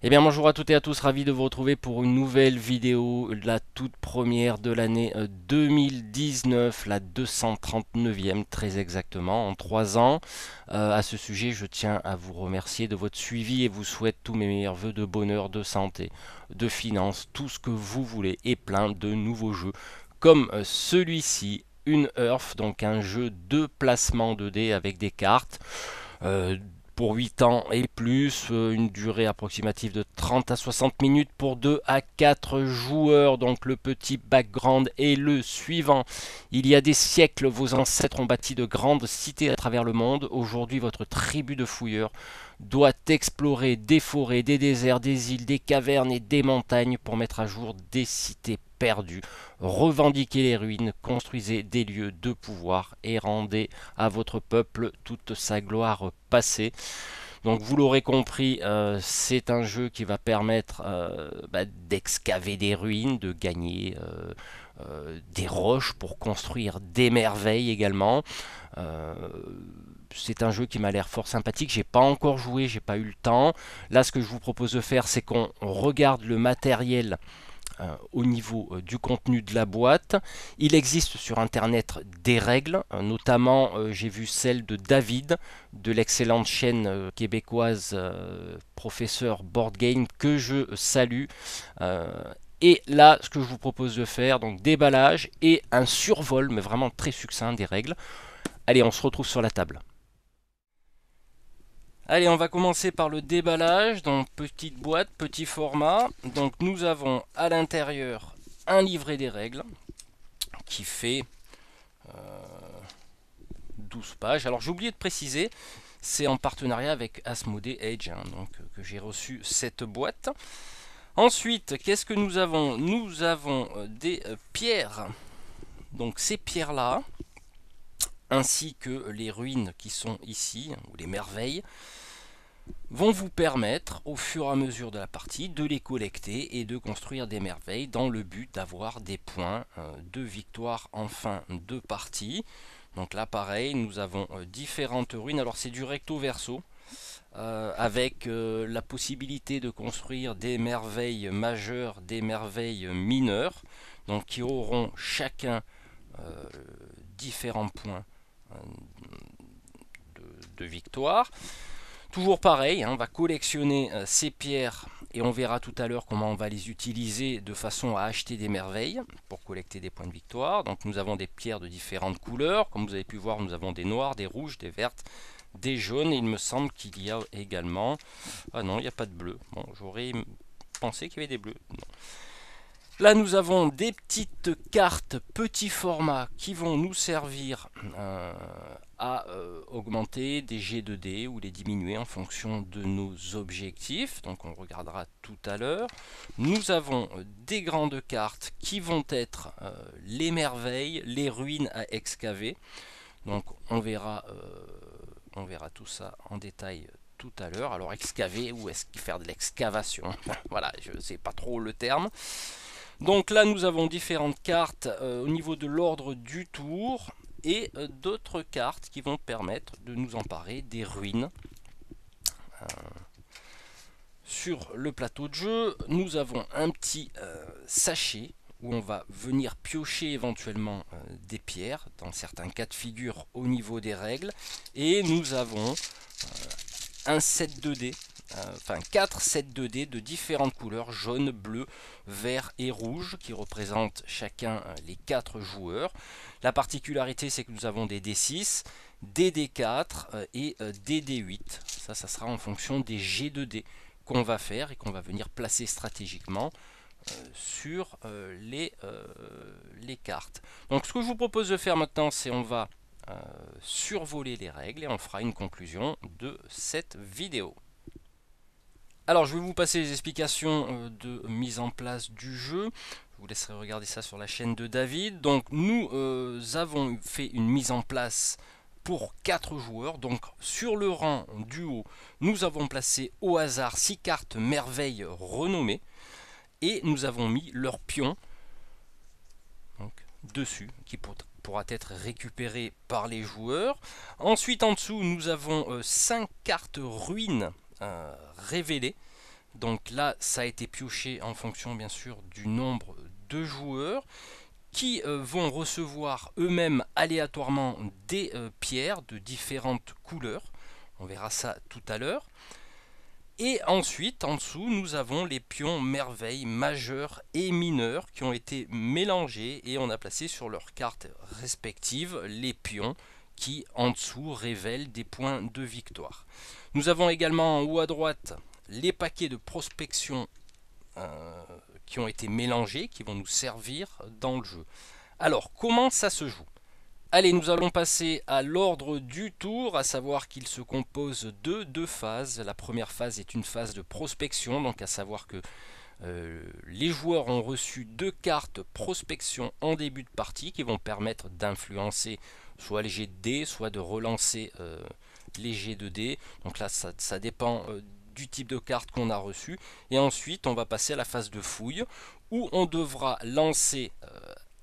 Eh bien bonjour à toutes et à tous, ravi de vous retrouver pour une nouvelle vidéo, la toute première de l'année 2019, la 239e très exactement, en 3 ans. À ce sujet, je tiens à vous remercier de votre suivi et vous souhaite tous mes meilleurs voeux de bonheur, de santé, de finances, tout ce que vous voulez et plein de nouveaux jeux comme celui-ci, une Earth, donc un jeu de placement 2D avec des cartes. Euh, pour 8 ans et plus, une durée approximative de 30 à 60 minutes pour 2 à 4 joueurs. Donc le petit background est le suivant. Il y a des siècles, vos ancêtres ont bâti de grandes cités à travers le monde. Aujourd'hui, votre tribu de fouilleurs doit explorer des forêts, des déserts, des îles, des cavernes et des montagnes pour mettre à jour des cités perdues. Revendiquez les ruines, construisez des lieux de pouvoir et rendez à votre peuple toute sa gloire passée. Donc vous l'aurez compris, c'est un jeu qui va permettre d'excaver des ruines, de gagner des roches pour construire des merveilles également. Euh, c'est un jeu qui m'a l'air fort sympathique. J'ai pas encore joué, j'ai pas eu le temps. Là, ce que je vous propose de faire, c'est qu'on regarde le matériel au niveau du contenu de la boîte. Il existe sur internet des règles, notamment j'ai vu celle de David de l'excellente chaîne québécoise Professeur Board Game que je salue. Euh, et là, ce que je vous propose de faire, donc déballage et un survol, mais vraiment très succinct des règles. Allez, on se retrouve sur la table. Allez, on va commencer par le déballage. Donc, petite boîte, petit format. Donc, nous avons à l'intérieur un livret des règles qui fait 12 pages. Alors, j'ai oublié de préciser, c'est en partenariat avec Asmodee Edge, hein, donc que j'ai reçu cette boîte. Ensuite, qu'est-ce que nous avons? Nous avons des pierres. Donc, ces pierres-là, ainsi que les ruines qui sont ici, ou les merveilles, vont vous permettre au fur et à mesure de la partie de les collecter et de construire des merveilles dans le but d'avoir des points de victoire en fin de partie. Donc là pareil, nous avons différentes ruines. Alors c'est du recto verso avec la possibilité de construire des merveilles majeures, des merveilles mineures, donc qui auront chacun euh, différents points de victoire. Toujours pareil, hein, on va collectionner ces pierres et on verra tout à l'heure comment on va les utiliser de façon à acheter des merveilles pour collecter des points de victoire. Donc nous avons des pierres de différentes couleurs. Comme vous avez pu voir, nous avons des noires, des rouges, des vertes, des jaunes. Et il me semble qu'il y a également... Ah non, il n'y a pas de bleu. Bon, j'aurais pensé qu'il y avait des bleus. Non. Là, nous avons des petites cartes petit format qui vont nous servir à augmenter des G2D ou les diminuer en fonction de nos objectifs. Donc, on regardera tout à l'heure. Nous avons des grandes cartes qui vont être les merveilles, les ruines à excaver. Donc, on verra tout ça en détail tout à l'heure. Alors, excaver ou faire de l'excavation, voilà, je ne sais pas trop le terme. Donc là, nous avons différentes cartes au niveau de l'ordre du tour et d'autres cartes qui vont permettre de nous emparer des ruines. Sur le plateau de jeu, nous avons un petit sachet où on va venir piocher éventuellement des pierres, dans certains cas de figure au niveau des règles. Et nous avons un set 2D, enfin 4 sets 2D de différentes couleurs, jaune, bleu, vert et rouge, qui représentent chacun les 4 joueurs. La particularité, c'est que nous avons des D6, des D4 et des D8. Ça sera en fonction des G2D qu'on va faire et qu'on va venir placer stratégiquement sur les cartes. Donc ce que je vous propose de faire maintenant, c'est on va survoler les règles et on fera une conclusion de cette vidéo. Alors je vais vous passer les explications de mise en place du jeu. Je vous laisserai regarder ça sur la chaîne de David. Donc nous avons fait une mise en place pour 4 joueurs. Donc sur le rang du haut, nous avons placé au hasard 6 cartes merveilles renommées. Et nous avons mis leurs pions donc, dessus, qui pourra être récupéré par les joueurs. Ensuite, en dessous, nous avons 5 cartes ruines révélées. Donc là, ça a été pioché en fonction bien sûr du nombre de joueurs qui vont recevoir eux-mêmes aléatoirement des pierres de différentes couleurs. On verra ça tout à l'heure. Et ensuite, en dessous, nous avons les pions merveilles majeurs et mineurs qui ont été mélangés et on a placé sur leurs cartes respectives les pions qui, en dessous, révèlent des points de victoire. Nous avons également en haut à droite les paquets de prospection qui ont été mélangés, qui vont nous servir dans le jeu. Alors, comment ça se joue? Allez, nous allons passer à l'ordre du tour, à savoir qu'il se compose de deux phases. La première phase est une phase de prospection, donc à savoir que les joueurs ont reçu deux cartes prospection en début de partie qui vont permettre d'influencer soit les jets de dés, soit de relancer les jets de dés. Donc là, ça dépend du type de carte qu'on a reçu. Et ensuite, on va passer à la phase de fouille où on devra lancer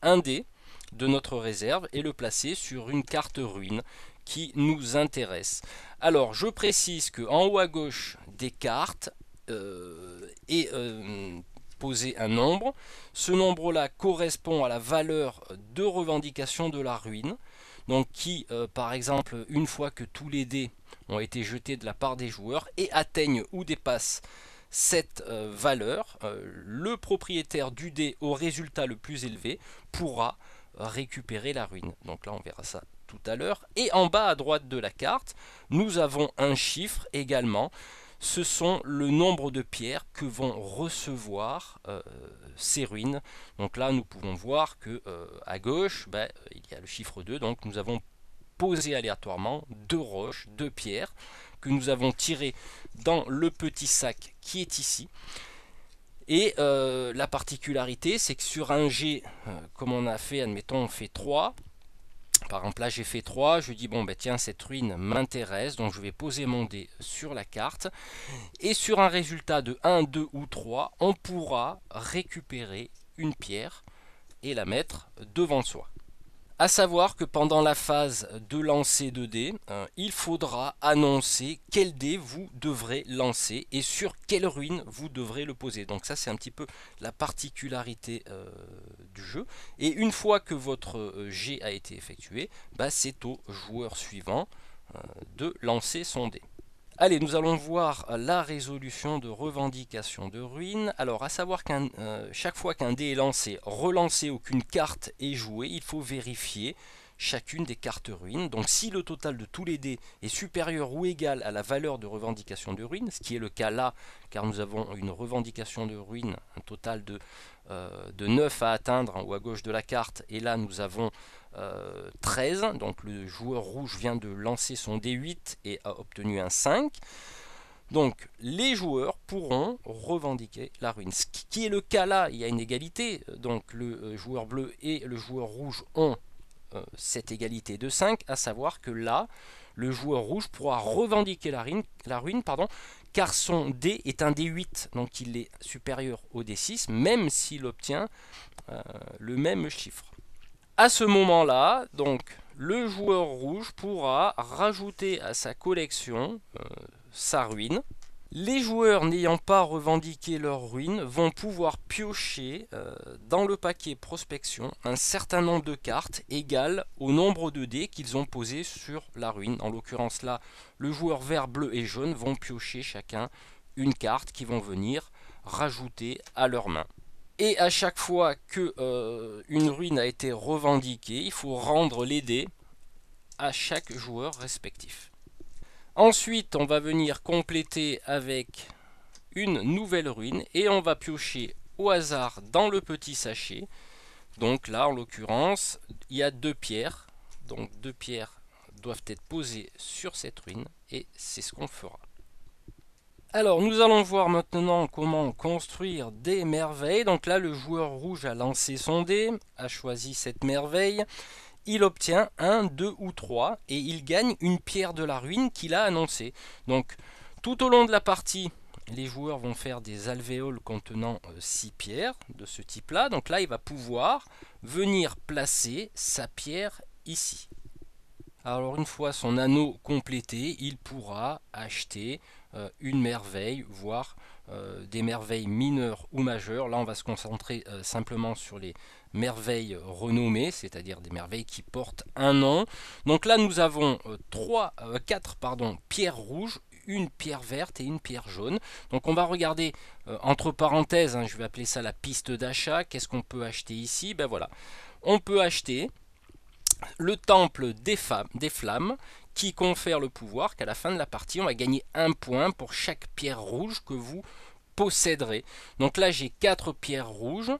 un dé de notre réserve et le placer sur une carte ruine qui nous intéresse. Alors je précise que en haut à gauche des cartes est posé un nombre. Ce nombre là correspond à la valeur de revendication de la ruine. Donc qui par exemple une fois que tous les dés ont été jetés de la part des joueurs et atteignent ou dépassent cette valeur, le propriétaire du dé au résultat le plus élevé pourra récupérer la ruine. Donc là on verra ça tout à l'heure. Et en bas à droite de la carte, nous avons un chiffre également. Ce sont le nombre de pierres que vont recevoir ces ruines. Donc là nous pouvons voir que à gauche, il y a le chiffre 2. Donc nous avons posé aléatoirement deux roches, deux pierres que nous avons tirées dans le petit sac qui est ici. Et la particularité, c'est que sur un jet, comme on a fait, admettons, on fait 3. Par exemple, là, j'ai fait 3. Je dis, bon, ben tiens, cette ruine m'intéresse. Donc, je vais poser mon dé sur la carte. Et sur un résultat de 1, 2 ou 3, on pourra récupérer une pierre et la mettre devant soi. A savoir que pendant la phase de lancer de dés, il faudra annoncer quel dé vous devrez lancer et sur quelle ruine vous devrez le poser. Donc ça c'est un petit peu la particularité du jeu. Et une fois que votre jet a été effectué, c'est au joueur suivant de lancer son dé. Allez, nous allons voir la résolution de revendication de ruine. Alors, à savoir qu'un chaque fois qu'un dé est lancé, relancé ou qu'une carte est jouée, il faut vérifier chacune des cartes ruines. Donc, si le total de tous les dés est supérieur ou égal à la valeur de revendication de ruine, ce qui est le cas là, car nous avons une revendication de ruine, un total de 9 à atteindre en haut à gauche de la carte, et là nous avons 13, donc le joueur rouge vient de lancer son D8 et a obtenu un 5. Donc les joueurs pourront revendiquer la ruine. Ce qui est le cas là, il y a une égalité, donc le joueur bleu et le joueur rouge ont cette égalité de 5, à savoir que là, le joueur rouge pourra revendiquer la ruine, car son dé est un D8, donc il est supérieur au D6, même s'il obtient le même chiffre. À ce moment-là, donc, le joueur rouge pourra rajouter à sa collection sa ruine. Les joueurs n'ayant pas revendiqué leur ruine vont pouvoir piocher dans le paquet prospection un certain nombre de cartes égales au nombre de dés qu'ils ont posés sur la ruine. En l'occurrence là, le joueur vert, bleu et jaune vont piocher chacun une carte qu'ils vont venir rajouter à leur main. Et à chaque fois que une ruine a été revendiquée, il faut rendre les dés à chaque joueur respectif. Ensuite, on va venir compléter avec une nouvelle ruine et on va piocher au hasard dans le petit sachet. Donc là, en l'occurrence, il y a deux pierres. Donc deux pierres doivent être posées sur cette ruine et c'est ce qu'on fera. Alors, nous allons voir maintenant comment construire des merveilles. Donc là, le joueur rouge a lancé son dé, a choisi cette merveille. Il obtient 1, 2 ou 3 et il gagne une pierre de la ruine qu'il a annoncée. Donc, tout au long de la partie, les joueurs vont faire des alvéoles contenant 6 pierres de ce type-là. Donc là, il va pouvoir venir placer sa pierre ici. Alors une fois son anneau complété, il pourra acheter une merveille, voire des merveilles mineures ou majeures. Là on va se concentrer simplement sur les merveilles renommées, c'est-à-dire des merveilles qui portent un nom. Donc là nous avons 4 pierres rouges, une pierre verte et une pierre jaune. Donc on va regarder entre parenthèses, hein, je vais appeler ça la piste d'achat. Qu'est-ce qu'on peut acheter ici? Ben voilà, on peut acheter le temple des flammes qui confère le pouvoir qu'à la fin de la partie on va gagner un point pour chaque pierre rouge que vous posséderez. Donc là j'ai 4 pierres rouges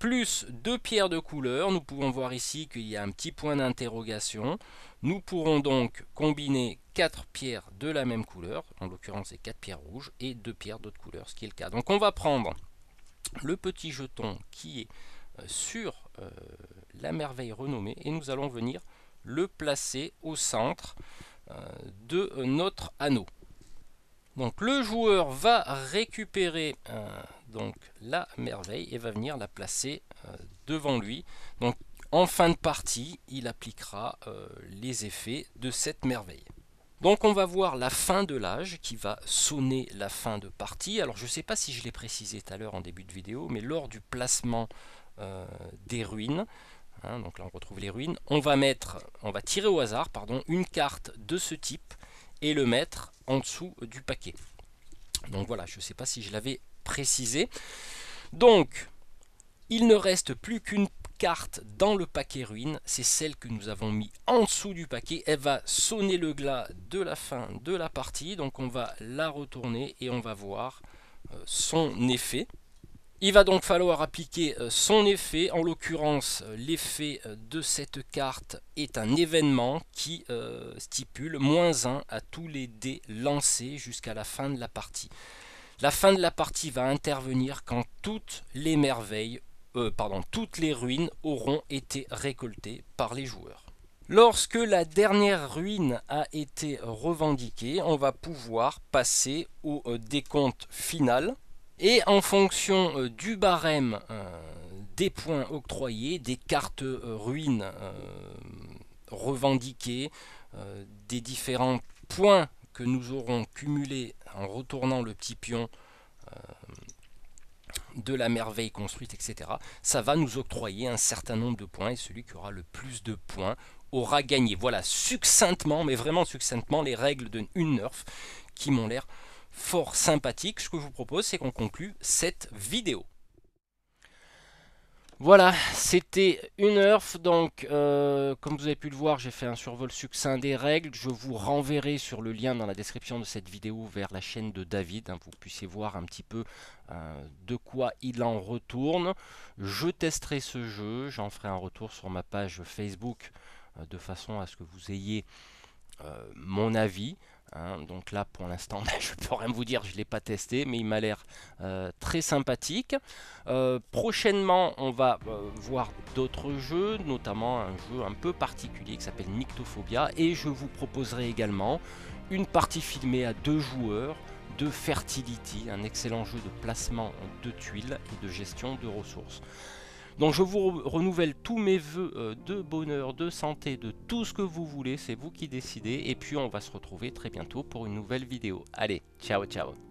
plus 2 pierres de couleur. Nous pouvons voir ici qu'il y a un petit point d'interrogation. Nous pourrons donc combiner 4 pierres de la même couleur, en l'occurrence c'est 4 pierres rouges et 2 pierres d'autres couleurs, ce qui est le cas. Donc on va prendre le petit jeton qui est sur la merveille renommée et nous allons venir le placer au centre de notre anneau. Donc le joueur va récupérer donc la merveille et va venir la placer devant lui. Donc en fin de partie, il appliquera les effets de cette merveille. Donc on va voir la fin de l'âge qui va sonner la fin de partie. Alors je ne sais pas si je l'ai précisé tout à l'heure en début de vidéo, mais lors du placement des ruines, hein, donc là on retrouve les ruines, on va tirer au hasard une carte de ce type et le mettre en dessous du paquet. Donc voilà, je ne sais pas si je l'avais précisé. Donc il ne reste plus qu'une carte dans le paquet ruine, c'est celle que nous avons mis en dessous du paquet. Elle va sonner le glas de la fin de la partie, donc on va la retourner et on va voir son effet. Il va donc falloir appliquer son effet, en l'occurrence l'effet de cette carte est un événement qui stipule -1 à tous les dés lancés jusqu'à la fin de la partie. La fin de la partie va intervenir quand toutes les merveilles, toutes les ruines auront été récoltées par les joueurs. Lorsque la dernière ruine a été revendiquée, on va pouvoir passer au décompte final. Et en fonction du barème des points octroyés, des cartes ruines revendiquées, des différents points que nous aurons cumulés en retournant le petit pion de la merveille construite, etc. Ça va nous octroyer un certain nombre de points et celui qui aura le plus de points aura gagné. Voilà succinctement, mais vraiment succinctement, les règles d'une nerf qui m'ont l'air fort sympathique. Ce que je vous propose, c'est qu'on conclue cette vidéo. Voilà, c'était une nerf, donc comme vous avez pu le voir, j'ai fait un survol succinct des règles. Je vous renverrai sur le lien dans la description de cette vidéo vers la chaîne de David, hein, pour que vous puissiez voir un petit peu de quoi il en retourne. Je testerai ce jeu, j'en ferai un retour sur ma page Facebook de façon à ce que vous ayez mon avis. Hein, donc là pour l'instant je peux rien vous dire, je ne l'ai pas testé, mais il m'a l'air très sympathique. Prochainement on va voir d'autres jeux, notamment un jeu un peu particulier qui s'appelle Nyctophobia, et je vous proposerai également une partie filmée à 2 joueurs de Fertility, un excellent jeu de placement de tuiles et de gestion de ressources. Donc je vous renouvelle tous mes vœux de bonheur, de santé, de tout ce que vous voulez, c'est vous qui décidez. Et puis on va se retrouver très bientôt pour une nouvelle vidéo. Allez, ciao ciao.